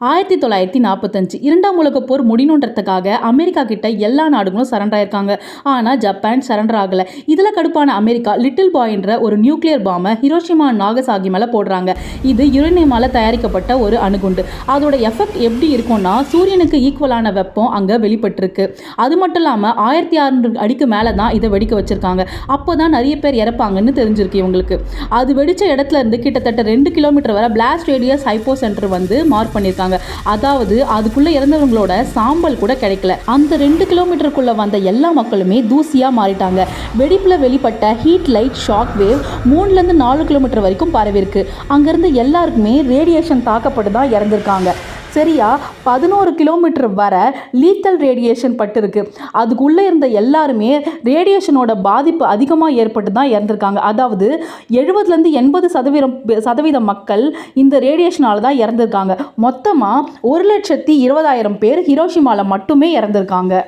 1945 இரண்டாம் உலகப் போர் முடியணுன்றதுக்காக அமெரிக்கா கிட்ட எல்லா நாடுகளும் சரண்டர் ஆயிருக்காங்க. ஆனால் ஜப்பான் சரண்டர் ஆகலை. இதில் கடுப்பான அமெரிக்கா லிட்டில் பாய் என்ற ஒரு நியூக்ளியர் பாம்பை ஹிரோஷிமா நாகசாகி மேலே போடுறாங்க. இது யுரேனியமால் தயாரிக்கப்பட்ட ஒரு அணுகுண்டு. அதோட எஃபெக்ட் எப்படி இருக்கும்னா சூரியனுக்கு ஈக்குவலான வெப்பம் அங்கே வெளிப்பட்டிருக்கு. அது மட்டும் இல்லாமல் 1600 அடிக்கு மேலே தான் இதை வெடிக்க வச்சிருக்காங்க. அப்போ தான் நிறைய பேர் இறப்பாங்கன்னு தெரிஞ்சிருக்கு இவங்களுக்கு. அது வெடிச்ச இடத்துல இருந்து கிட்டத்தட்ட 2 கிலோமீட்டர் வரை blast radius hypo centre mark பண்ணியிருக்காங்க. அதாவது அதுக்குள்ள இறந்தவங்களோட சாம்பல் கூட கிடைக்கல. அந்த 2 கிலோமீட்டருக்குள்ள வந்த எல்லா மக்களுமே தூசியா மாறிட்டாங்க. வெடிப்புல வெளிப்பட்ட ஹீட் லைட் ஷாக் வேவ் 3ல இருந்து 4 கிலோமீட்டர் வரைக்கும் பரவி இருக்கு. அங்கிருந்து எல்லாருக்குமே ரேடியேஷன் தாக்கப்பட்டு தான் இறந்திருக்காங்க. சரியா 11 கிலோமீட்டர் வர லீத்தல் ரேடியேஷன் பட்டிருக்கு. அதுக்குள்ளே இருந்த எல்லாருமே ரேடியேஷனோட பாதிப்பு அதிகமாக ஏற்பட்டு தான் இறந்துருக்காங்க. அதாவது 70லேருந்து 80% மக்கள் இந்த ரேடியேஷனால தான் இறந்துருக்காங்க. மொத்தமாக 1,20,000 பேர் ஹிரோஷிமாவில் மட்டுமே இறந்துருக்காங்க.